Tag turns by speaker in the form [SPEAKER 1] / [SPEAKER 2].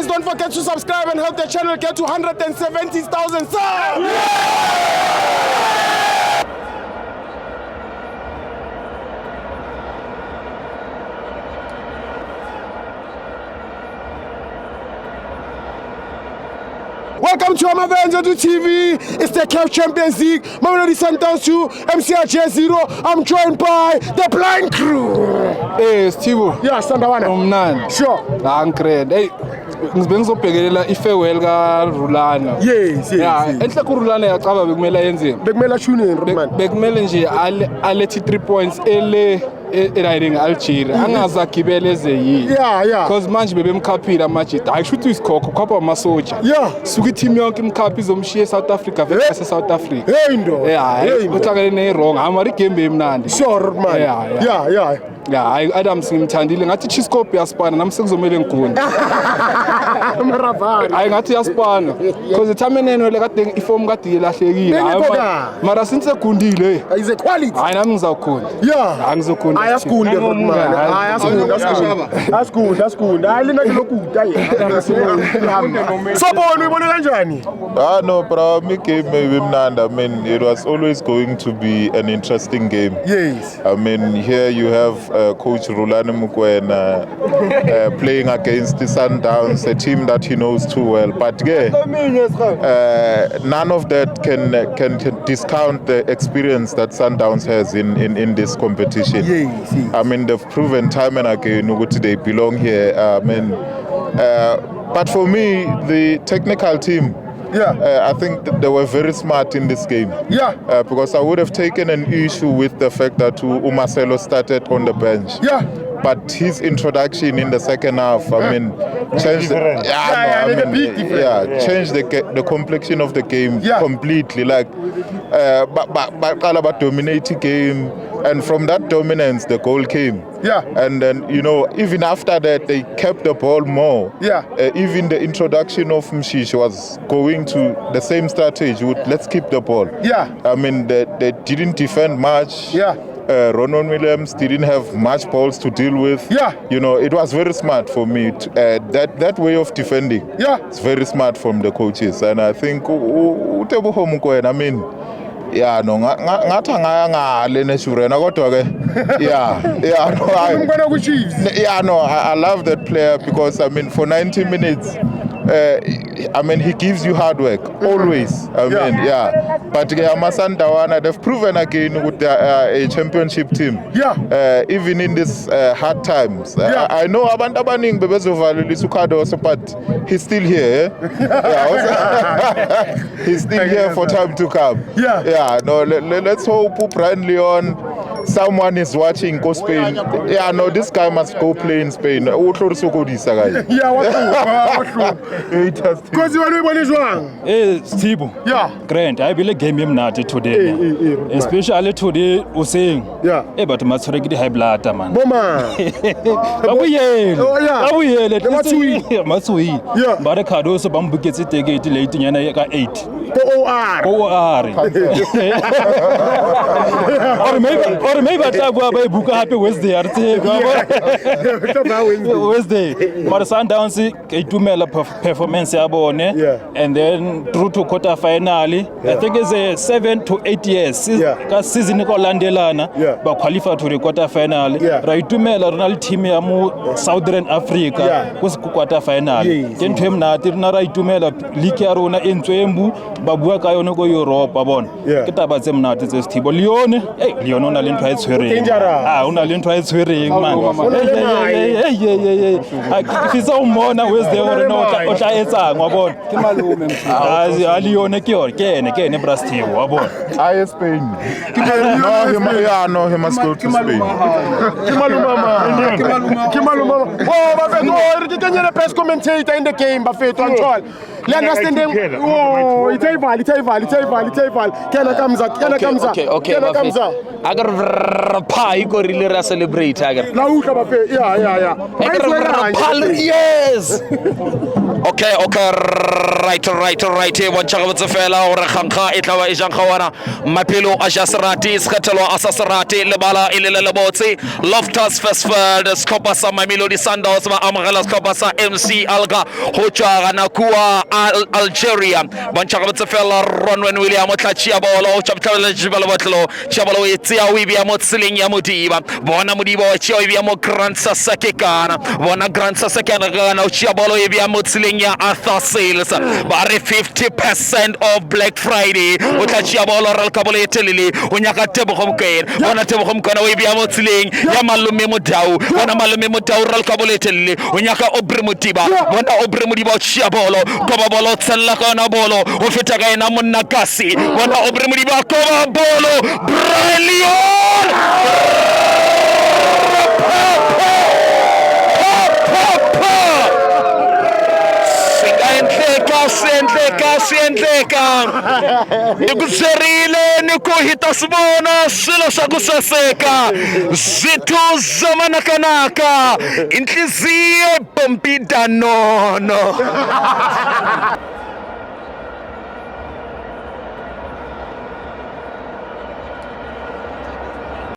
[SPEAKER 1] guys, don't forget to subscribe and help the channel get to 170,000 subs. Welcome to Amavenza TV. It's the CAF Champions League. Mamelodi Sundowns 2, MCRJ 0. I'm joined by the Blind Crew.
[SPEAKER 2] Hey, Steve.
[SPEAKER 1] Yeah, Sandawana.
[SPEAKER 2] Umnandi.
[SPEAKER 1] Sure.
[SPEAKER 2] Angikred. Hey, ngizobhekelela ifarewell ka Rulana.
[SPEAKER 1] Yes.
[SPEAKER 2] Yeah, enhle ku Rulana yacaba bekumele yenzeni.
[SPEAKER 1] Bekumele shune Rulana.
[SPEAKER 2] Bekumele nje alethi 3 points riding Algeria. Angazagibele ezeyi.
[SPEAKER 1] Yeah.
[SPEAKER 2] Because manje bebemkhaphile amajita. Ayishuthi isikhokho khapha amasoja.
[SPEAKER 1] Yeah.
[SPEAKER 2] Suka team yonke imkhaphi izomshiya South Africa vele South Africa.
[SPEAKER 1] Hey ndo.
[SPEAKER 2] Yeah, uthakale ne wrong. Amari game emnandi.
[SPEAKER 1] Sure man. Yeah.
[SPEAKER 2] Yeah, Adams ngimthandile ngathi Chiscope yaspana nami sekuzomela ngiguni.
[SPEAKER 1] Maravani.
[SPEAKER 2] Hayi ngathi yaspana because itameneno le kade iform kade ilahlekile. Mara since egundile.
[SPEAKER 1] Is a quality.
[SPEAKER 2] Hayi nami ngizawukhona.
[SPEAKER 1] Yeah.
[SPEAKER 2] Angizokhona.
[SPEAKER 1] Ayaskunda man. Ayaskunda. Ayilina lokudla yena. Sabona uyibona kanjani?
[SPEAKER 3] No, but my game I mean, it was always going to be an interesting game.
[SPEAKER 1] Yes.
[SPEAKER 3] I mean, here you have Coach Rulani Mukwena playing against the Sundowns, a team that he knows too well. But none of that can discount the experience that Sundowns has in this competition.
[SPEAKER 1] Yes.
[SPEAKER 3] I mean, they've proven time and again that they belong here. But for me, the technical team, I think they were very smart in this game.
[SPEAKER 1] Yeah.
[SPEAKER 3] Because I would have taken an issue with the fact that Umaselo started on the bench.
[SPEAKER 1] Yeah.
[SPEAKER 3] But his introduction in the second half, I mean, changed changed the complexion of the game completely. Like, but dominating game, and from that dominance, the goal came.
[SPEAKER 1] Yeah.
[SPEAKER 3] And then, even after that, they kept the ball more.
[SPEAKER 1] Yeah.
[SPEAKER 3] Even the introduction of Mshish was going to the same strategy with let's keep the ball.
[SPEAKER 1] Yeah.
[SPEAKER 3] I mean, they didn't defend much.
[SPEAKER 1] Yeah.
[SPEAKER 3] Ronan Williams didn't have much balls to deal with.
[SPEAKER 1] Yeah.
[SPEAKER 3] It was very smart for me. That way of defending.
[SPEAKER 1] Yeah.
[SPEAKER 3] It's very smart from the coaches. And I think Uteboho Mukwena, I mean, ngathi ngale neshurena kodwa ke I love that player because I mean for 90 minutes I mean he gives you hard work always. I mean but Amasandawana, they've proven again with a championship team. Even in this hard times. I know abantu abaningi bebezovalelisa uKhadoso but he's still here. He's still here for time to come. Let's hope Brian Leon, someone is watching go Spain. This guy must go play in Spain.
[SPEAKER 1] Because you are not wrong.
[SPEAKER 4] Steve. Grant, I believe game him not today. Especially today, saying. But Matsuri high blood, man. Matsui. But a Cardoso Bambu gets it late in 8. OR. Or maybe I Buka Happy Wednesday. Wednesday. But Sundowns performance and then through to quarter finale. I think it's a 7 to 8 years. Season Landelana, but qualify to the quarter finale. Right to Ronald team Southern Africa was quarter finale. Then to him not right to Mela Likarona in Twembu, Babuaka Yonogo Europe, Babon. Kitabazem not is Tibo Leone. Leon only tries swearing. Only tries swearing, man. If it's all more now, where's the one? Alione Kior, Ken, Nebraska, Wabon.
[SPEAKER 3] Spain. No, he must go to Spain.
[SPEAKER 1] Kimaluma. Oh, Buffett, you're the press commentator in the game, Buffett. understand them. Oh, it's Ival. Kena comes up.
[SPEAKER 5] Okay, agar pai ko really celebrate agar.
[SPEAKER 1] Yeah.
[SPEAKER 5] Yes. Okay, right. Wanchaga Watsafela or Hanka Itawa Ijankawana, Mapilo Ajasarati, Skatalo Asasarati, Lebala Ilelabotsi, Loftus Festival, the Scopasa, my Melody Sandos, Amagalas Copasa, MC Alga, Hocha, Anakua, Algeria, Wanchaga Watsafela, Ronwen William Chiabolo, Chaptala Jibalawatlo, Chabalo Itia, Wibia Motsiling Yamudiva, Bona Mudibo, Chiaviamo Grand Sasakana, Bona Grand Sasakana, Chiabolo, Ibia Motsilinga, Arthur Sales, Bare 50% of Black Friday, Utachiabolo, Alcabole Telili, Unyaka Tebohomke, Bona Tebohomkana, Wibia Motsiling, Yamalumemo Dau, Bona Malumemo Dau, Alcabole Telili, Unyaka Obremutiba, Bona Obremudiba Chiabolo, Cobabolo, Salakana Bolo, Ufitaga Namunakasi, Bona Obremudiba Cobabolo, Brilliant! Sientleka nikuzerile nikuhitasibona silo sakusaseka zithu zamanakanaka inhliziyo bompidanono